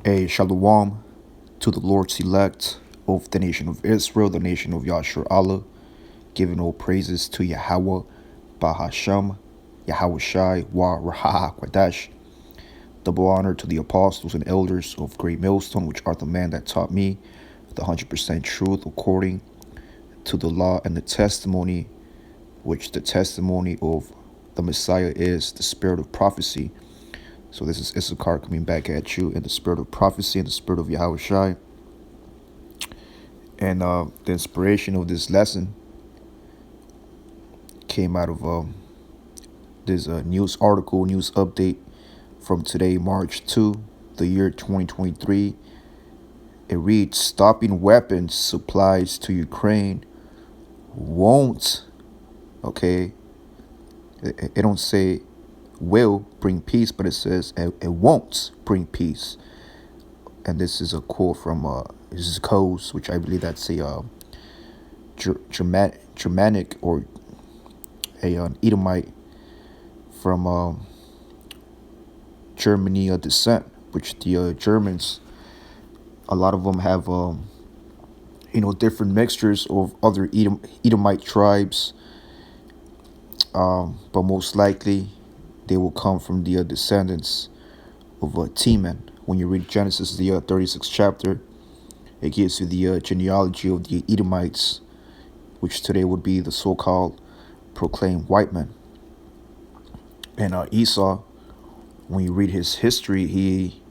A shalom to the Lord's elect of the nation of Israel, the nation of Yahshua Allah, giving all praises to Yahweh, Bahasham, Yahweh Shai, Wa Raha Kwadash. Double honor to the apostles and elders of Great Millstone, which are the man that taught me the 100% truth according to the law and the testimony, which the testimony of the Messiah is the spirit of prophecy. So this is Issachar coming back at you in the spirit of prophecy and the spirit of Yahweh Shai. And the inspiration of this lesson came out of this news article, news update from today, March 2, the year 2023. It reads, stopping weapons supplies to Ukraine won't, okay, it don't say will bring peace, but it says it won't bring peace. And this is a quote from this is Coase, which I believe that's a Germanic or an Edomite from Germany descent, which the Germans, a lot of them have different mixtures of other Edomite tribes, but most likely they will come from the descendants of Teman. When you read Genesis, the 36th chapter, it gives you the genealogy of the Edomites, which today would be the so-called proclaimed white men. And Esau, when you read his history, he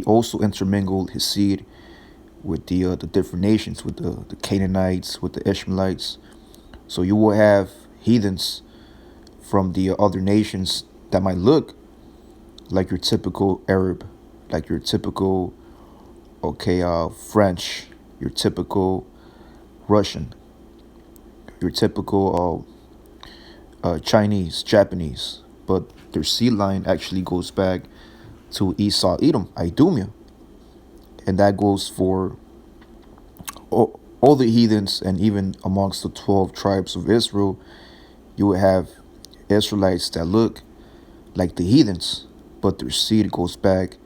also intermingled his seed with the different nations, with the Canaanites, with the Ishmaelites. So you will have heathens from the other nations that might look like your typical Arab, like your typical, French, your typical Russian, your typical Chinese, Japanese. But their seed line actually goes back to Esau, Edom, Idumea. And that goes for all the heathens, and even amongst the 12 tribes of Israel, you would have Israelites that look like the heathens, but their seed goes back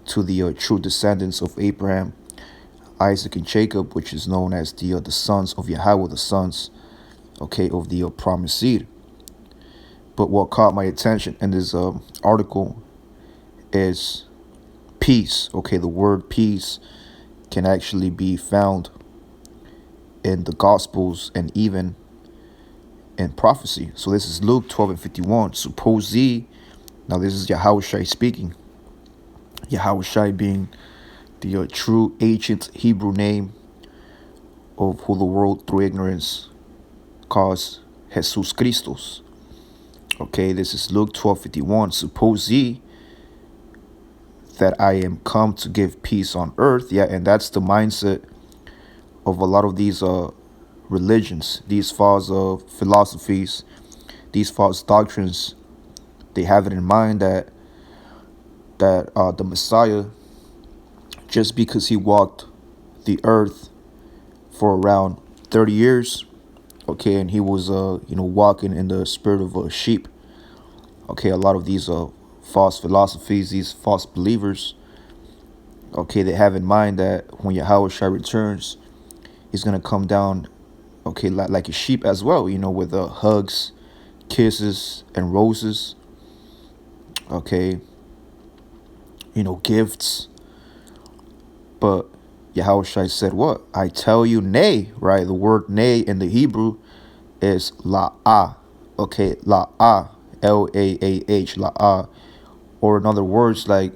to the true descendants of Abraham, Isaac, and Jacob, which is known as the sons of Yahweh, the sons, of the promised seed. But what caught my attention in this article is peace. The word peace can actually be found in the Gospels and even in prophecy. So this is Luke 12:51. Suppose ye, now this is Yahweh Shai speaking. Yahweh Shai being the true ancient Hebrew name of who the world through ignorance calls Jesus Christos. This is Luke 12:51. Suppose ye that I am come to give peace on earth. Yeah, and that's the mindset of a lot of these religions, these false philosophies, these false doctrines. They have it in mind that the Messiah, just because he walked the earth for around 30 years, and he was walking in the spirit of a sheep. A lot of these false philosophies, these false believers, they have in mind that when Yahweh Shai returns, he's going to come down, like a sheep as well, with hugs, kisses, and roses, gifts. But Yahweh Shai said what? I tell you, nay, right? The word nay in the Hebrew is la'ah, la'ah, L-A-A-H, la'ah. Or in other words, like,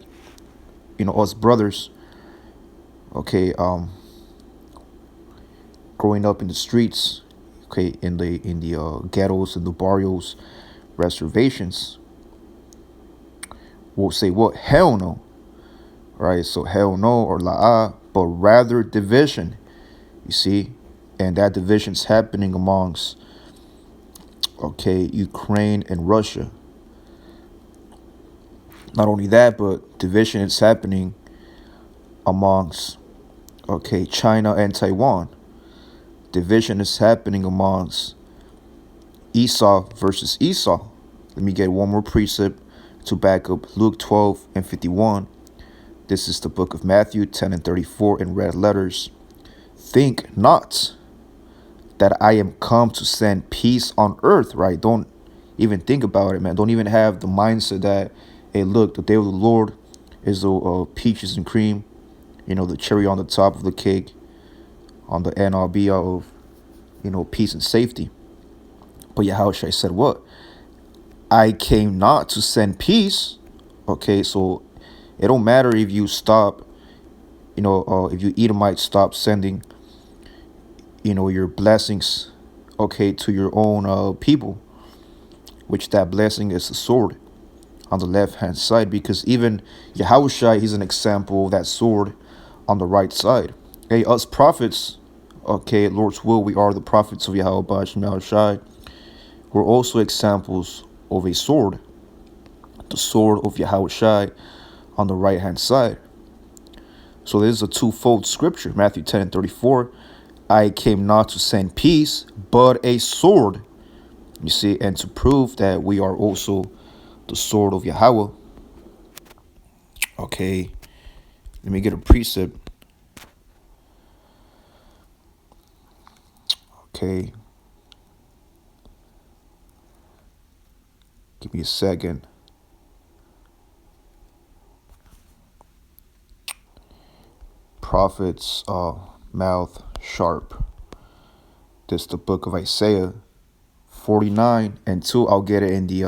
us brothers, growing up in the streets, in the ghettos and the barrios, reservations, will say what? Hell no, right? So hell no, or la'ah, but rather division, you see? And that division's happening amongst, Ukraine and Russia. Not only that, but division is happening amongst, China and Taiwan. Division is happening amongst Esau versus Esau. Let me get one more precept to back up Luke 12:51. This is the book of Matthew 10 and 34 in red letters. Think not that I am come to send peace on earth, right? Don't even think about it, man. Don't even have the mindset that, hey, look, the day of the Lord is the peaches and cream, the cherry on the top of the cake, on the end all be all of, peace and safety. But Yahushua said what? I came not to send peace. Okay, so it don't matter if you stop, if you Edomites stop sending, your blessings, okay, to your own people, which that blessing is a sword on the left hand side, because even Yahushua, he's an example of that sword on the right side. Hey, us prophets, okay, Lord's will, we are the prophets of Yahushua. We're also examples of a sword, the sword of Yahushua on the right hand side. So this is a twofold scripture, Matthew 10 and 34. I came not to send peace, but a sword. You see, and to prove that we are also the sword of Yahweh. Okay, let me get a precept. Okay, give me a second. Prophet's mouth sharp. This is the book of Isaiah 49 and 2. I'll get it in the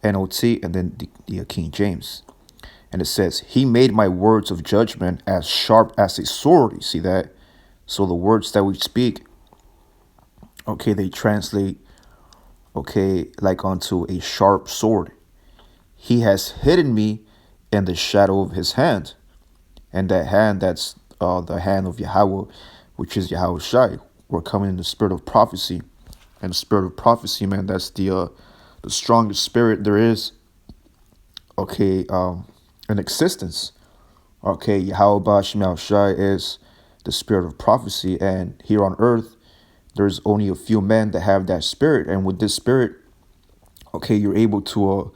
NOT and then the King James. And it says, he made my words of judgment as sharp as a sword. You see that? So the words that we speak, okay, they translate, okay, like onto a sharp sword. He has hidden me in the shadow of his hand. And that hand, that's the hand of Yahweh, which is Yahweh Shai. We're coming in the spirit of prophecy. And the spirit of prophecy, man, that's the strongest spirit there is, okay, in existence. Okay, Yahweh Shai is the spirit of prophecy. And here on earth, there's only a few men that have that spirit. And with this spirit, okay, you're able to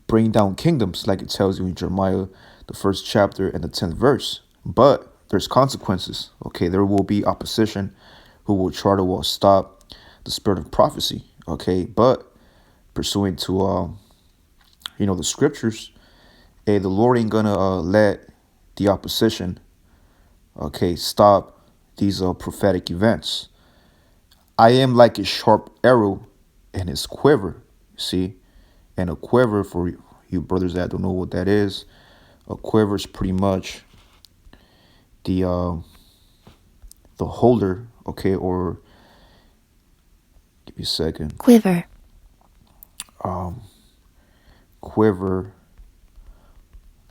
bring down kingdoms, like it tells you in Jeremiah, the 1st chapter and the 10th verse. But there's consequences. Okay, there will be opposition who will try to stop the spirit of prophecy. Okay, but pursuant to the scriptures, the Lord ain't gonna let the opposition, okay, stop these prophetic events. I am like a sharp arrow in his quiver. See, and a quiver, for you brothers that don't know what that is, a quiver is pretty much the holder, okay, or give me a second. Quiver. Quiver,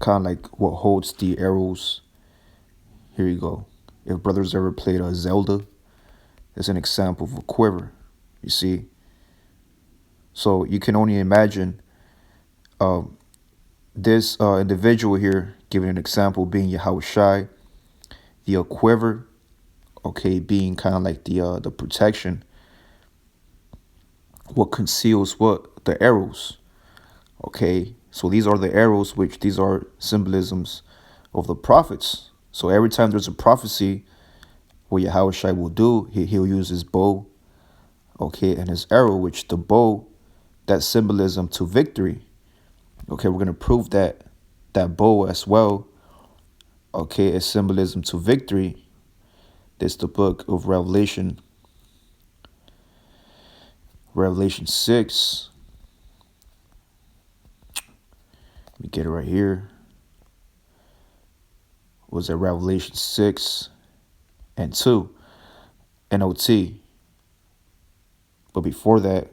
kind of like what holds the arrows. Here you go. If brothers ever played a Zelda, it's an example of a quiver. You see. So you can only imagine this individual here, giving an example, being Yahweh Shai, the quiver, okay, being kind of like the protection, what conceals what? The arrows. Okay, so these are the arrows, which these are symbolisms of the prophets. So every time there's a prophecy, what Yahweh Shai will do, he'll use his bow, okay, and his arrow, which the bow, that symbolism to victory. Okay, we're going to prove that bow as well, okay, is symbolism to victory. This is the book of Revelation 6. Let me get it right here. Was it Revelation 6 and 2, NOT. But before that,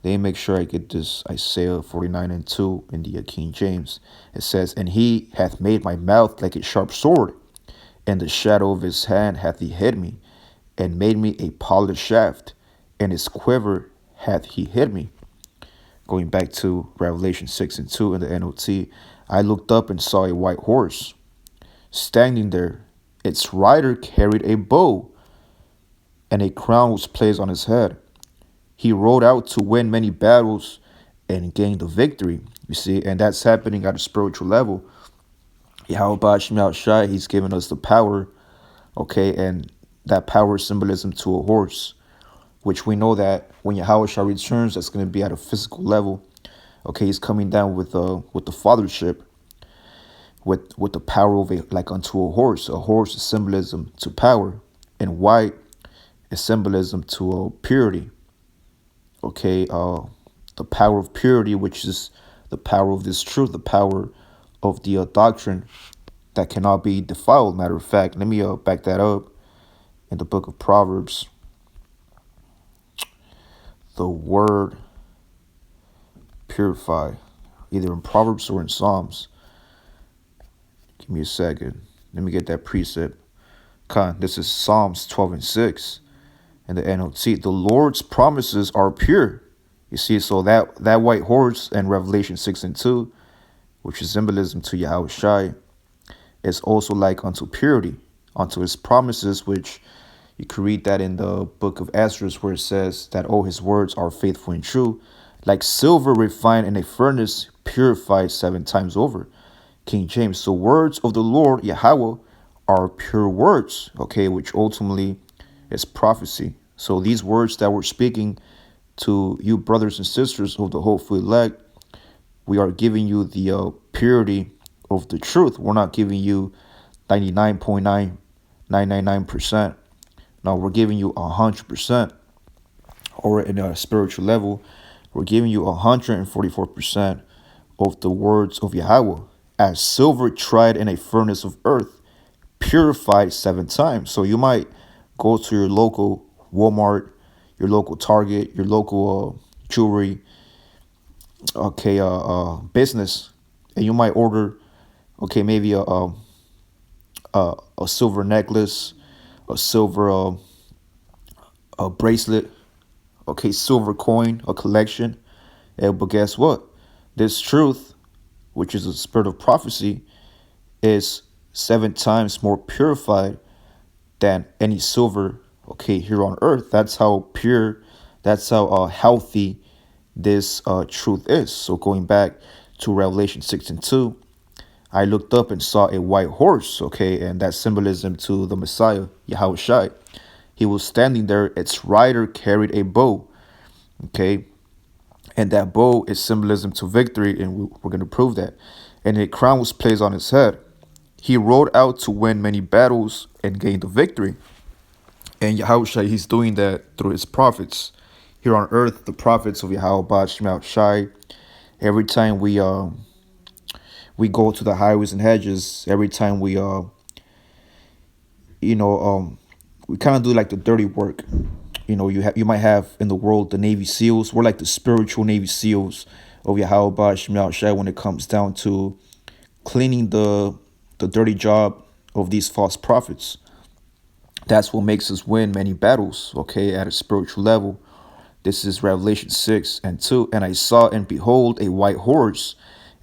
they make sure I get this Isaiah 49 and 2 in the King James. It says, and he hath made my mouth like a sharp sword, and the shadow of his hand hath he hid me, and made me a polished shaft, and his quiver hath he hid me. Going back to Revelation 6 and 2 in the NOT, I looked up and saw a white horse standing there. Its rider carried a bow, and a crown was placed on his head. He rode out to win many battles and gain the victory. You see, and that's happening at a spiritual level. Yahweh Shemel Shai, he's given us the power, okay, and that power is symbolism to a horse, which we know that when Yahweh Shai returns, that's going to be at a physical level. Okay, he's coming down with the fathership, with the power of a like unto a horse. A horse is symbolism to power, and white is symbolism to purity. Okay, the power of purity, which is the power of this truth, the power of the doctrine that cannot be defiled. Matter of fact, let me back that up in the book of Proverbs. The word purify, either in Proverbs or in Psalms. Give me a second. Let me get that precept. This is Psalms 12 and 6. And the NLT, the Lord's promises are pure. You see, so that white horse in Revelation 6 and 2, which is symbolism to Yahweh Shai, is also like unto purity, unto his promises, which you can read that in the book of Ezra, where it says that all his words are faithful and true, like silver refined in a furnace, purified 7 times over. King James. So words of the Lord Yahweh are pure words, okay, which ultimately is prophecy. So these words that we're speaking to you brothers and sisters of the hopeful elect, we are giving you the purity of the truth. We're not giving you 99.9999%. No, we're giving you 100%. Or in a spiritual level, we're giving you 144% of the words of Yahweh, as silver tried in a furnace of earth, purified 7 times. So you might go to your local Walmart, your local Target, your local jewelry, okay, business, and you might order, okay, maybe a silver necklace, a silver a bracelet, okay, silver coin, a collection. But guess what? This truth, which is the spirit of prophecy, is 7 times more purified than any silver, okay, here on earth. That's how pure, that's how healthy this truth is. So going back to Revelation 6 and 2, I looked up and saw a white horse, okay, and that symbolism to the Messiah, Yahweh Shai. He was standing there, its rider carried a bow, okay, and that bow is symbolism to victory, and we're going to prove that. And a crown was placed on his head. He rode out to win many battles and gain the victory. And Yahweh, he's doing that through his prophets. Here on earth, the prophets of Yahweh Shai. Every time we go to the highways and hedges, every time you know, we kind of do like the dirty work. You know, you might have in the world the Navy SEALs. We're like the spiritual Navy SEALs of Yahweh Shai when it comes down to cleaning the dirty job of these false prophets. That's what makes us win many battles, okay, at a spiritual level. This is Revelation 6 and 2. And I saw and behold a white horse,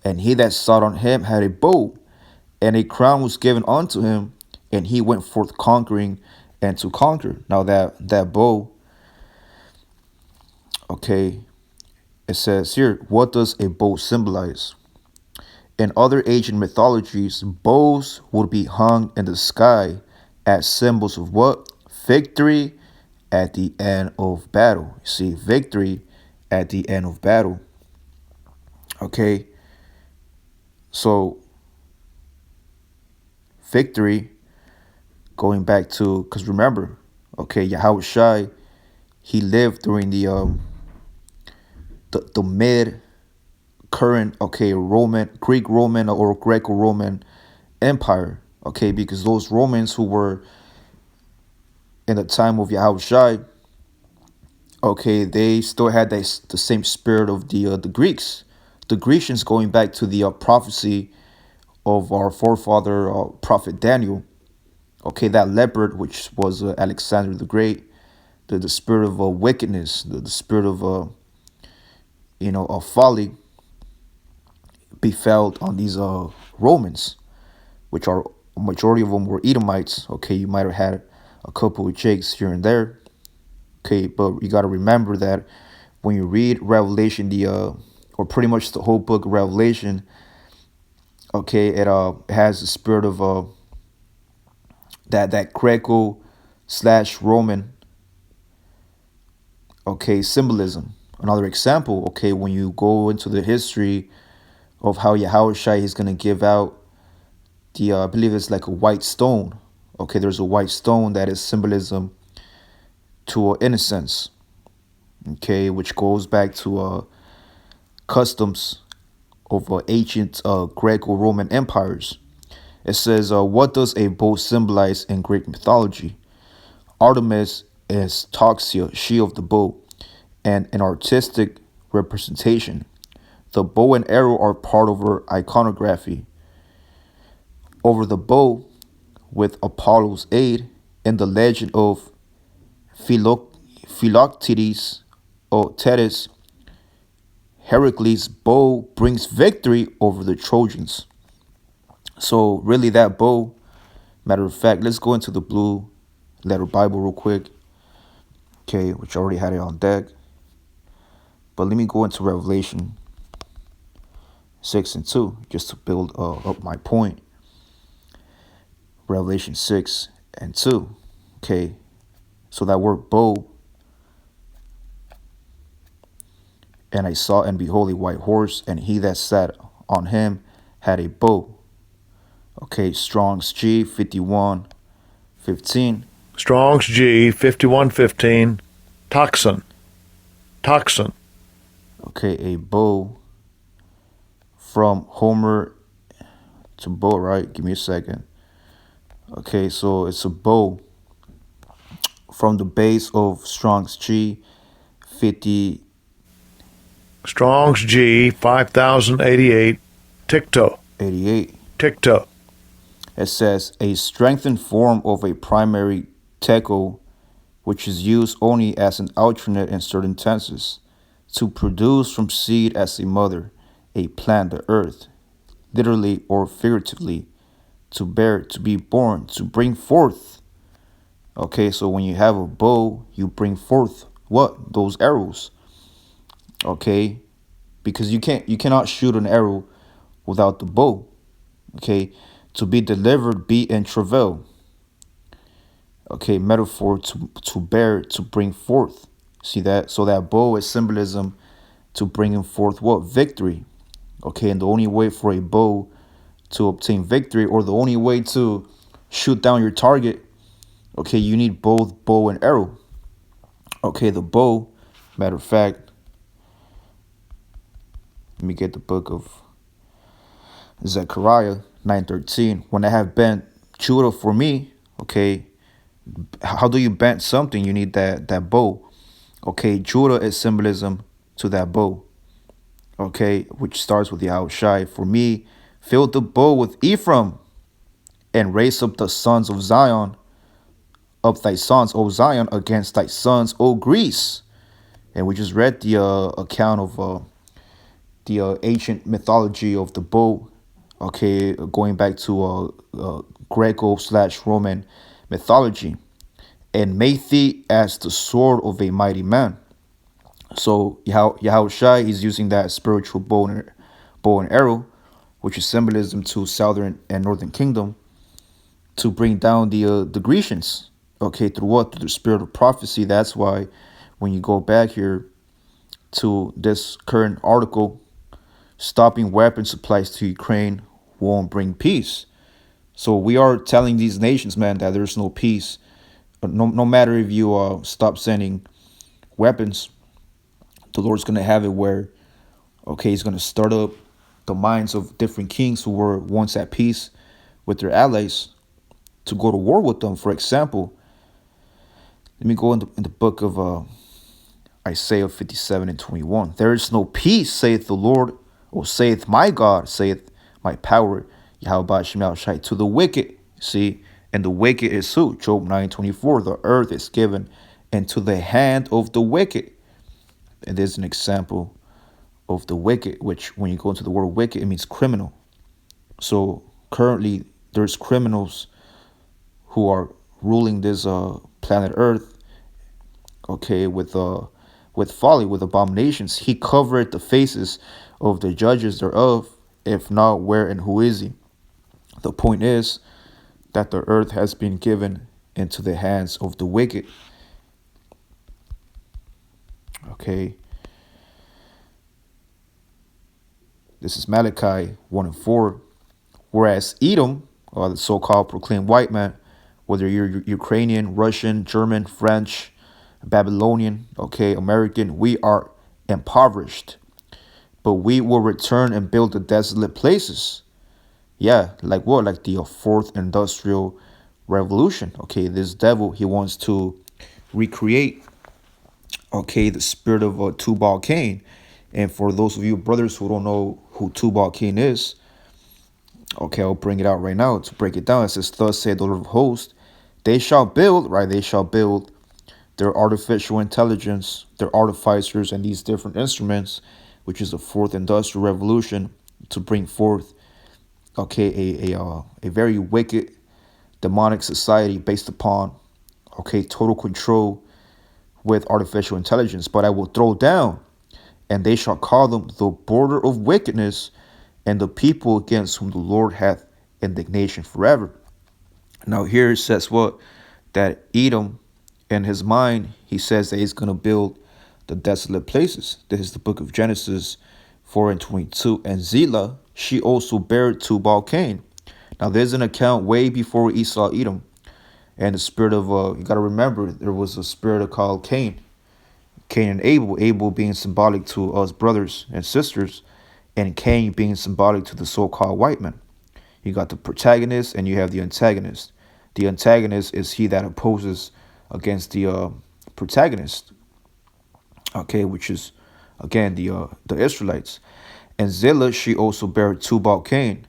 and he that sat on him had a bow, and a crown was given unto him, and he went forth conquering and to conquer. Now that bow, okay, it says here, what does a bow symbolize? In other ancient mythologies, bows would be hung in the sky as symbols of what? Victory at the end of battle. You see, victory at the end of battle. Okay, so victory, going back to, because remember, okay, Yahweh Shai, he lived during the mid current, okay, Greek Roman or Greco-Roman Empire, okay, because those Romans who were in the time of Yahweh Shai, okay, they still had the same spirit of the Greeks. The Grecians, going back to the prophecy of our forefather, prophet Daniel, okay, that leopard, which was Alexander the Great, the spirit of wickedness, the spirit of, of folly befell on these Romans, which are, a majority of them were Edomites. Okay, you might have had a couple of Jakes here and there. Okay, but you got to remember that when you read Revelation, or pretty much the whole book of Revelation, Okay, it has the spirit of that Greco slash Roman, okay, symbolism. Another example, okay, when you go into the history of how Yahushua is gonna give out the I believe it's like a white stone. Okay, there's a white stone that is symbolism to innocence. Okay, which goes back to customs of ancient Greco-Roman empires. It says, "What does a bow symbolize in Greek mythology? Artemis is Toxia, she of the bow, and an artistic representation. The bow and arrow are part of her iconography. Over the bow, with Apollo's aid, in the legend of Philoctetes or Thetis, Heracles' bow brings victory over the Trojans." So really that bow, matter of fact, let's go into the blue letter Bible real quick. Okay, which I already had it on deck. But let me go into Revelation 6 and 2, just to build up my point. Revelation 6 and 2. Okay, so that word bow, and I saw and behold a white horse, and he that sat on him had a bow. Okay, Strong's G 51:15. Strong's G 51:15. Toxin. Toxin. Okay, a bow from Homer to bow, right? Give me a second. Okay, so it's a bow from the base of Strong's G 50. Strong's G 5088. Ticto. 88. Ticto. It says a strengthened form of a primary tekel, which is used only as an alternate in certain tenses, to produce from seed as a mother, a plant, the earth, literally or figuratively, to bear, to be born, to bring forth. Okay, so when you have a bow, you bring forth what? Those arrows. Okay, because you cannot shoot an arrow without the bow. Okay, to be delivered, be in travail. Okay, metaphor to bear, to bring forth. See that? So that bow is symbolism to bringing forth what? Victory. Okay, and the only way for a bow to obtain victory, or the only way to shoot down your target, okay, you need both bow and arrow. Okay, the bow, matter of fact, let me get the book of Zechariah 9:13. When I have bent Judah for me, okay, how do you bend something? You need that bow. Okay, Judah is symbolism to that bow. Okay, which starts with Yahushai. For me, fill the bow with Ephraim, and raise up the sons of Zion, up thy sons, O Zion, against thy sons, O Greece. And we just read the account of the ancient mythology of the bow. Okay, going back to Greco slash Roman mythology. And make thee as the sword of a mighty man. So Yahushai is using that spiritual bow and arrow, which is symbolism to southern and northern kingdom, to bring down the Grecians. Okay, through what? Through the spirit of prophecy. That's why when you go back here to this current article, stopping weapon supplies to Ukraine won't bring peace. So we are telling these nations, man, that there's no peace. No matter if you stop sending weapons, the Lord's gonna have it where, okay, He's gonna start up the minds of different kings who were once at peace with their allies to go to war with them. For example, let me go in the book of Isaiah 57:21. There is no peace, saith the Lord, or saith my God, saith my power, Yahweh Shemel Shai, to the wicked. See, and the wicked is who? Job 9:24. The earth is given into the hand of the wicked. And there's an example of the wicked, which when you go into the word wicked, it means criminal. So currently there's criminals who are ruling this planet Earth, okay, with folly, with abominations. He covered the faces of the judges thereof, If not, where and who is he? The point is that the earth has been given into the hands of the wicked. Okay, this is Malachi 1 and 4. Whereas Edom, or the so called proclaimed white man, whether you're Ukrainian, Russian, German, French, Babylonian, okay, American, we are impoverished. But we will return and build the desolate places. Yeah, like what? Like the fourth industrial revolution. Okay, this devil, he wants to recreate, okay, the spirit of Tubal Cain. And for those of you brothers who don't know who Tubal Cain is, okay, I'll bring it out right now to break it down. It says, thus said the Lord of hosts, they shall build, right? They shall build their artificial intelligence, their artificers, and these different instruments, which is the fourth industrial revolution, to bring forth, okay, a very wicked, demonic society based upon, okay, total control with artificial intelligence. But I will throw down, and they shall call them the border of wickedness, and the people against whom the Lord hath indignation forever. Now here it says what? That Edom, in his mind, he says that he's going to build the desolate places. This is the book of Genesis 4 and 22. And Zillah, she also bare Tubal Cain. Now there's an account way before Esau Edom. And the spirit of, you got to remember, there was a spirit called Cain. Cain and Abel. Abel being symbolic to us brothers and sisters. And Cain being symbolic to the so-called white man. You got the protagonist and you have the antagonist. The antagonist is he that opposes against the protagonist, okay, which is again the Israelites. And Zillah, she also bare Tubal Cain,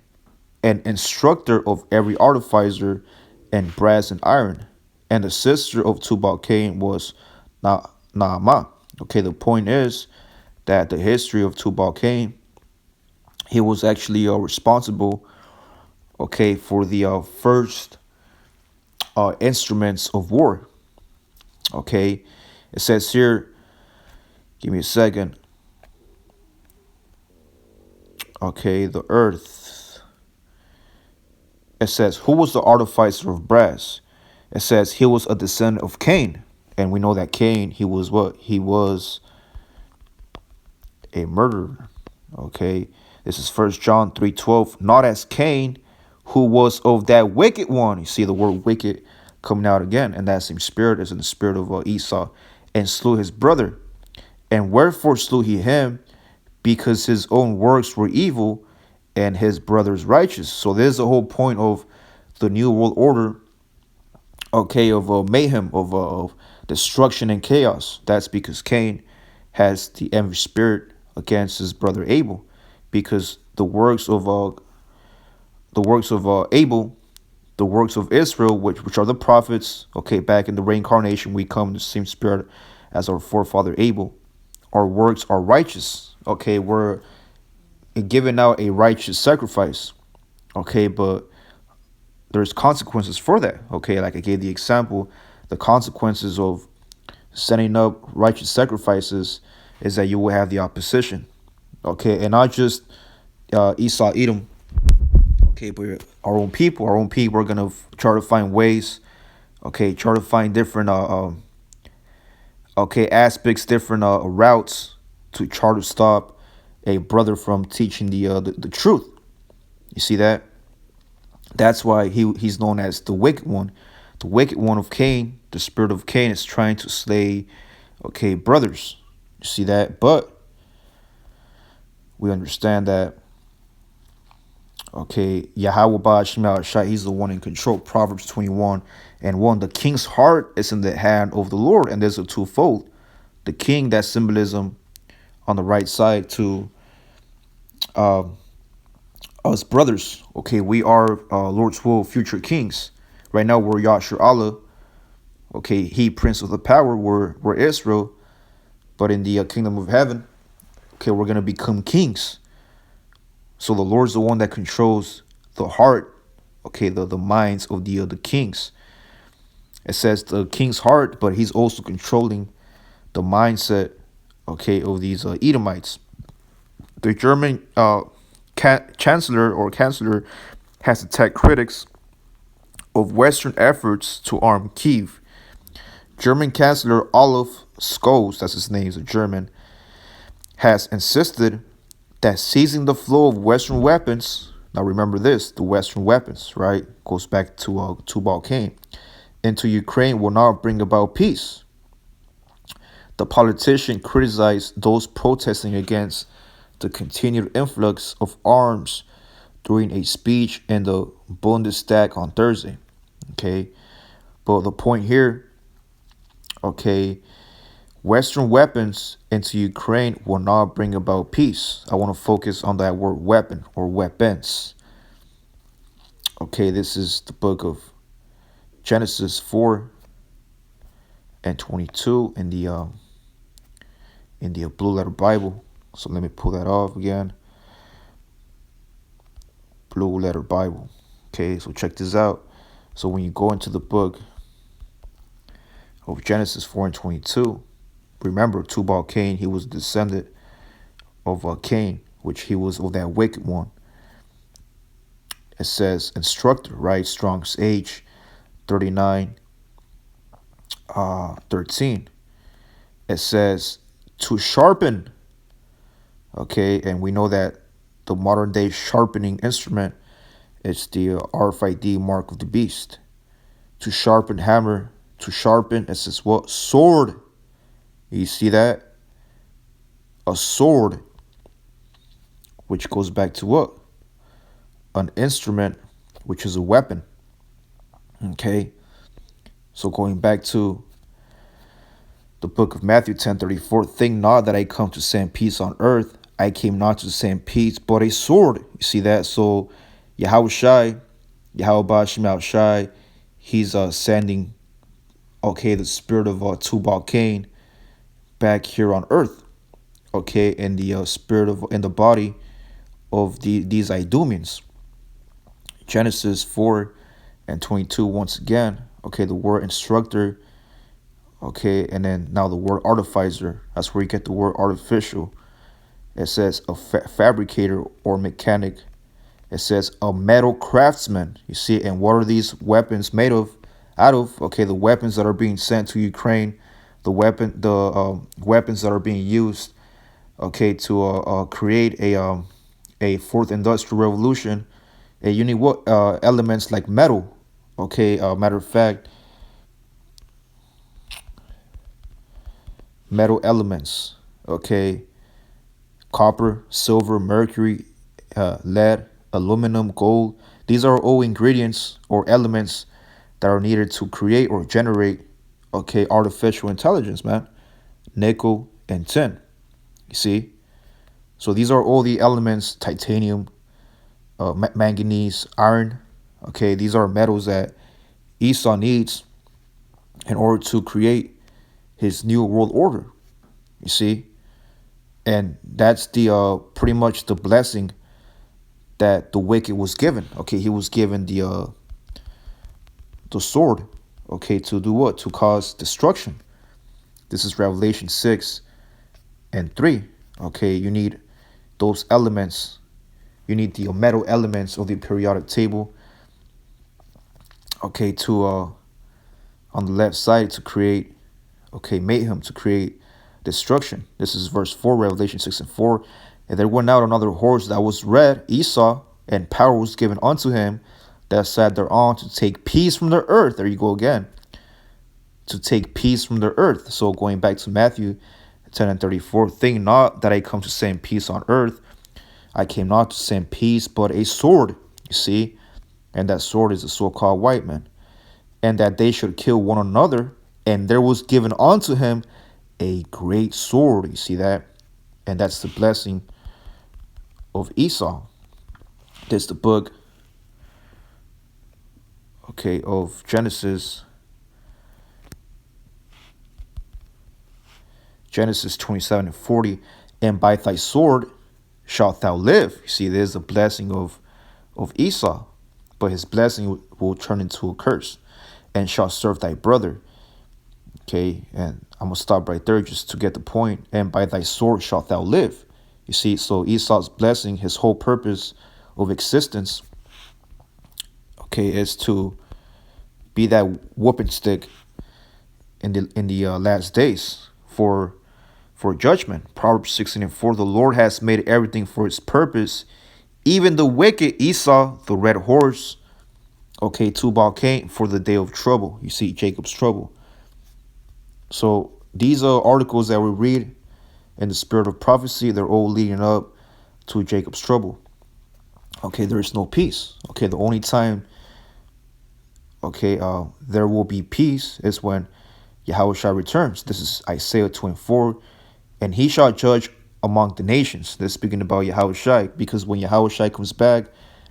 an instructor of every artificer in brass and iron. And the sister of Tubal Cain was Naamah. Okay, the point is that the history of Tubal Cain, he was actually responsible, okay, for the first instruments of war. Okay, it says here, give me a second. Okay, the earth. It says, who was the artificer of brass? It says he was a descendant of Cain. And we know that Cain, he was what? He was a murderer. Okay, this is 1 John 3:12. Not as Cain, who was of that wicked one. You see the word wicked coming out again. And that same spirit is in the spirit of Esau. And slew his brother. And wherefore slew he him? Because his own works were evil and his brother's righteous. So there's the whole point of the new world order, okay, of mayhem, of destruction and chaos. That's because Cain has the envy spirit against his brother Abel, because the works of Abel, the works of Israel, which are the prophets, okay, back in the reincarnation, we come in the same spirit as our forefather Abel. Our works are righteous, okay, we're giving out a righteous sacrifice, okay, but there's consequences for that, okay, like I gave the example, the consequences of setting up righteous sacrifices is that you will have the opposition, okay, and not just Esau, Edom, okay, but our own people are gonna try to find ways, okay, try to find different okay, aspects, different routes to try to stop a brother from teaching the truth. You see that? That's why he's known as the wicked one. The wicked one of Cain, the spirit of Cain is trying to slay, okay, brothers. You see that? But we understand that, okay, Yahweh Ba'al Shai, he's the one in control. Proverbs 21:1. The king's heart is in the hand of the Lord, and there's a twofold. The king, that symbolism on the right side to us brothers. Okay, we are Lord's will future kings. Right now we're Yahshua Allah. Okay, he prince of the power. We're Israel, but in the kingdom of heaven, okay, we're gonna become kings. So the Lord's the one that controls the heart, okay, the minds of the kings. It says the king's heart, but he's also controlling the mindset, okay, of these Edomites. The German Chancellor has attacked critics of Western efforts to arm Kiev. German Chancellor Olaf Scholz, that's his name, he's a German, has insisted that seizing the flow of Western weapons, now remember this, the Western weapons, right, goes back to Balkan, into Ukraine will not bring about peace. The politician criticized those protesting against the continued influx of arms during a speech in the Bundestag on Thursday. Okay, but the point here, okay, Western weapons into Ukraine will not bring about peace. I want to focus on that word weapon or weapons. Okay, this is the book of Genesis 4 and 22 in the Blue Letter Bible. So let me pull that off again. Blue Letter Bible. Okay, so check this out. So when you go into the book of Genesis 4 and 22, remember Tubal Cain, he was a descendant of Cain, which he was of that wicked one. It says instructor, right? Strong's H 39 13. It says to sharpen. Okay, and we know that the modern day sharpening instrument is the RFID mark of the beast. To sharpen hammer, to sharpen, it says what? Sword. You see that? A sword, which goes back to what? An instrument, which is a weapon. Okay, so going back to the book of Matthew 10:34, think not that I come to send peace on earth. I came not to send peace, but a sword. You see that? So Yahweh Shai, he's sending, okay, the spirit of Tubal Cain back here on earth. Okay, in the spirit of, in the body of these Idumeans. Genesis 4 and 22 once again. Okay, the word instructor. Okay, and then now the word artificer. That's where you get the word artificial. It says a fabricator or mechanic. It says a metal craftsman. You see, and what are these weapons made of? Out of, okay, the weapons that are being sent to Ukraine, the weapons that are being used, okay, to create a fourth industrial revolution. And you need what elements like metal. Okay, matter of fact, metal elements. Okay, copper, silver, mercury, lead, aluminum, gold. These are all ingredients or elements that are needed to create or generate, okay, artificial intelligence, man. Nickel and tin. You see? So these are all the elements, titanium, manganese, iron. Okay, these are metals that Esau needs in order to create his new world order. You see? And that's the pretty much the blessing that the wicked was given. Okay, he was given the sword. Okay, to do what? To cause destruction. This is Revelation 6 and 3. Okay, you need those elements. You need the metal elements of the periodic table. Okay, to on the left side to create, okay, mayhem, to create destruction. This is verse 4, Revelation 6 and 4. And there went out another horse that was red, Esau, and power was given unto him that sat thereon to take peace from the earth. There you go again. To take peace from the earth. So going back to Matthew 10 and 34, think not that I come to send peace on earth. I came not to send peace, but a sword. You see? And that sword is the so-called white man. And that they should kill one another. And there was given unto him a great sword. You see that? And that's the blessing of Esau. This is the book, okay, of Genesis 27 and 40. And by thy sword shalt thou live. You see, there's a blessing of Esau, but his blessing will turn into a curse. And shalt serve thy brother. Okay, and I'm going to stop right there just to get the point. And by thy sword shalt thou live. You see, so Esau's blessing, his whole purpose of existence, okay, is to be that whooping stick in the last days for judgment. Proverbs 16:4. The Lord has made everything for His purpose, even the wicked Esau, the red horse. Okay, Tubal Cain for the day of trouble. You see Jacob's trouble. So these are articles that we read in the spirit of prophecy. They're all leading up to Jacob's trouble. Okay, there is no peace. Okay, the only time there will be peace is when Yahweh returns. This is Isaiah 24. And he shall judge among the nations. They're speaking about Yahweh because when Yahweh comes back,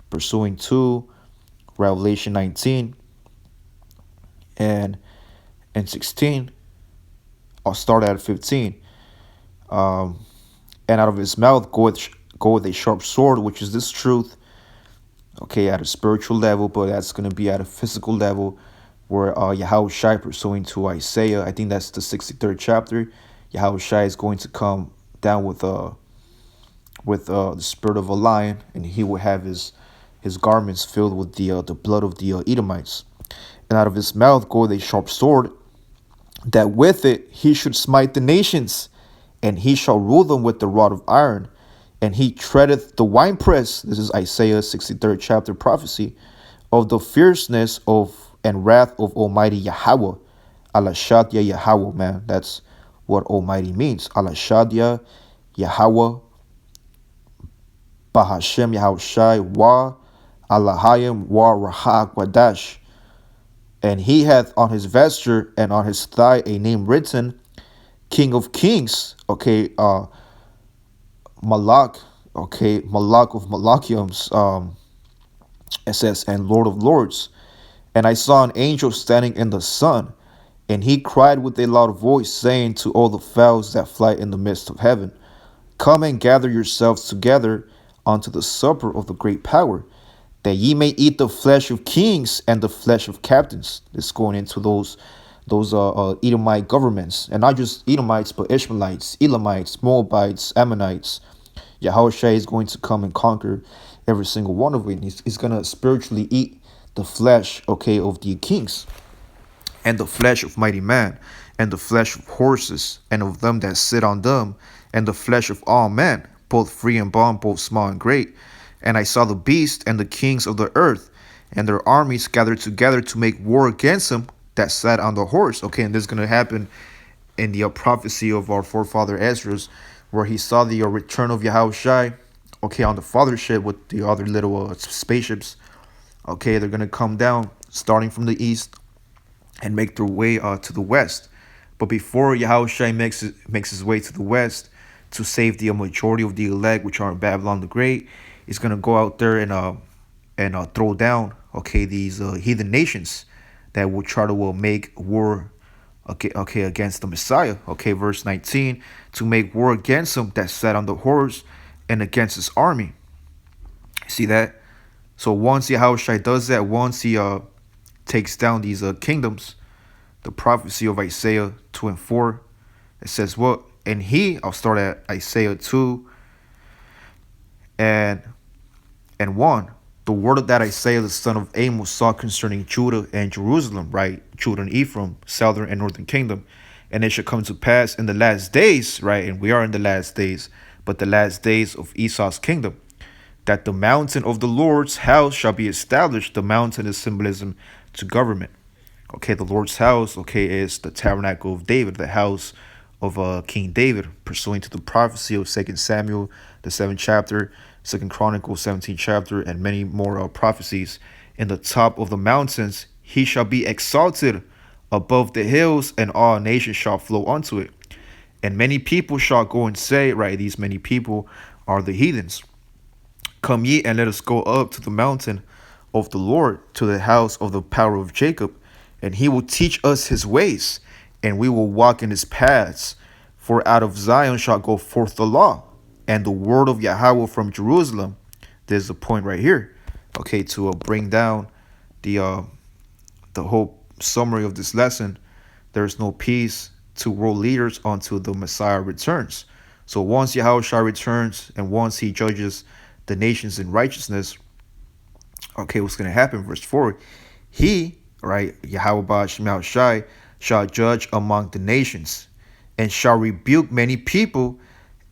pursuing to Revelation 19 and 16, I'll start at 15. Um, and out of his mouth goeth a sharp sword, which is this truth, okay, at a spiritual level, but that's going to be at a physical level where Yahweh pursuing to Isaiah, I think that's the 63rd chapter, Yahweh is going to come down with the spirit of a lion, and he will have his garments filled with the blood of the Edomites. And out of his mouth goeth a sharp sword, that with it he should smite the nations, and he shall rule them with the rod of iron, and he treadeth the winepress. This is Isaiah 63rd chapter prophecy of the fierceness of and wrath of Almighty Yahweh. Alashadya Yahweh, man. That's what Almighty means. Alashadya Yahweh, Bahashem Yahushai, Wa, Alahayim, Wa Rahak Wadash. And he hath on his vesture and on his thigh a name written, King of Kings, okay, Malak, okay, Malak of Malachiums, it says, and Lord of Lords. And I saw an angel standing in the sun, and he cried with a loud voice, saying to all the fowls that fly in the midst of heaven, come and gather yourselves together unto the supper of the great power, that ye may eat the flesh of kings and the flesh of captains. It's going into those Edomite governments, and not just Edomites, but Ishmaelites, Elamites, Moabites, Ammonites. Yahushua is going to come and conquer every single one of it. He's going to spiritually eat the flesh, okay, of the kings, and the flesh of mighty men, and the flesh of horses, and of them that sit on them, and the flesh of all men, both free and bond, both small and great. And I saw the beast and the kings of the earth, and their armies gathered together to make war against him that sat on the horse. Okay, and this is going to happen in the prophecy of our forefather Ezra's, where he saw the return of Yahushai, okay, on the fathership with the other little spaceships. Okay, they're going to come down starting from the east and make their way to the west. But before Yahushua makes his way to the west to save the majority of the elect, which are in Babylon the Great, he's going to go out there and throw down, okay, these heathen nations that will try to make war, okay, against the Messiah. Okay, verse 19, to make war against him that sat on the horse and against his army. See that? So once Yahushua does that, once he takes down these kingdoms, the prophecy of Isaiah 2 and 4, it says what? And I'll start at Isaiah 2 and 1. The word of that Isaiah the son of Amos saw concerning Judah and Jerusalem, right? Judah and Ephraim, southern and northern kingdom. And it shall come to pass in the last days, right? And we are in the last days, but the last days of Esau's kingdom, that the mountain of the Lord's house shall be established. The mountain is symbolism to government. Okay, the Lord's house, okay, is the tabernacle of David, the house of King David, pursuant to the prophecy of 2 Samuel, the 7th chapter, 2 Chronicles, 17th chapter, and many more prophecies. In the top of the mountains, he shall be exalted above the hills, and all nations shall flow unto it. And many people shall go and say, right, these many people are the heathens, come ye and let us go up to the mountain of the Lord, to the house of the power of Jacob, and he will teach us his ways, and we will walk in his paths. For out of Zion shall go forth the law, and the word of Yahweh from Jerusalem. There's the point right here, okay, to bring down the whole summary of this lesson. There's no peace to world leaders until the Messiah returns. So once Yahushua returns and once he judges the nations in righteousness, okay, what's going to happen? Verse 4, he, right, Yahweh Shema Shai, shall judge among the nations and shall rebuke many people,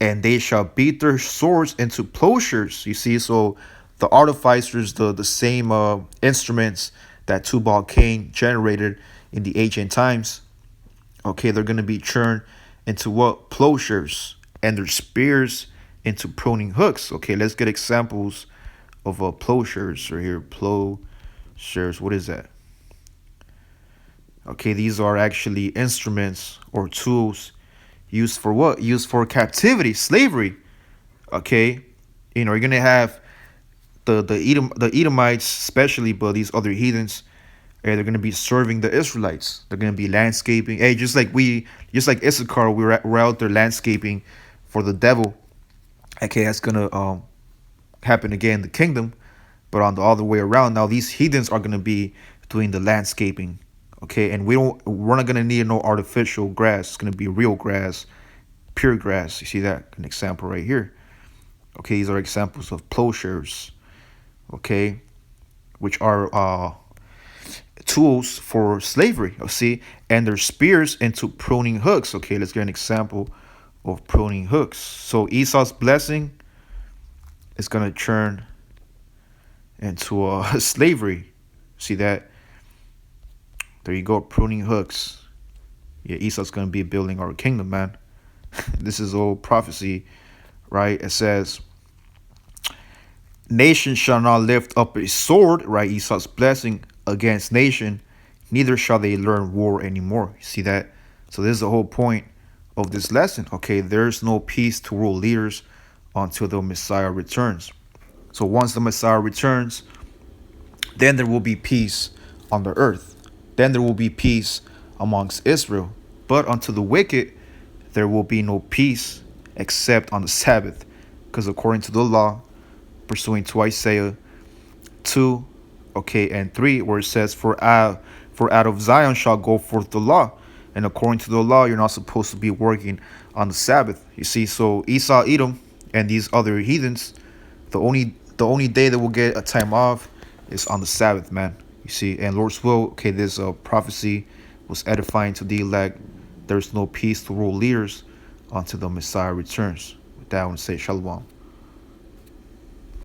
and they shall beat their swords into plowshares. You see, so the artificers, the same instruments that Tubal Cain generated in the ancient times, okay, they're going to be turned into what? Plowshares, and their spears into pruning hooks. Okay, let's get examples of plowshares right here. Plowshares, what is that? Okay, these are actually instruments or tools used for what? Used for captivity, slavery. Okay, you're gonna have the Edomites, especially, but these other heathens, they're gonna be serving the Israelites. They're gonna be landscaping. Hey, just like Issachar, we're out there landscaping for the devil. Okay, that's gonna happen again in the kingdom, but on the other way around. Now these heathens are gonna be doing the landscaping. Okay, and we're not gonna need no artificial grass. It's gonna be real grass, pure grass. You see that? An example right here. Okay, these are examples of plowshares. Okay, which are tools for slavery. You see, and their spears into pruning hooks. Okay, let's get an example of pruning hooks. So Esau's blessing is gonna turn into slavery. See that? There you go, pruning hooks. Yeah, Esau's gonna be building our kingdom, man. This is old prophecy, right? It says, nation shall not lift up a sword, right? Esau's blessing against nation, neither shall they learn war anymore. You see that? So this is the whole point of this lesson. Okay, there's no peace to world leaders until the Messiah returns. So once the Messiah returns, then there will be peace on the earth. Then there will be peace amongst Israel. But unto the wicked, there will be no peace except on the Sabbath. Because according to the law, pursuing to Isaiah 2, okay, and 3, where it says, for out of Zion shall go forth the law. And according to the law, you're not supposed to be working on the Sabbath. You see, so Esau, Edom, and these other heathens, the only day that will get a time off is on the Sabbath, man. You see, and Lord's will, okay, this prophecy was edifying to the elect. There's no peace to world leaders until the Messiah returns. With that, I want to say shalom.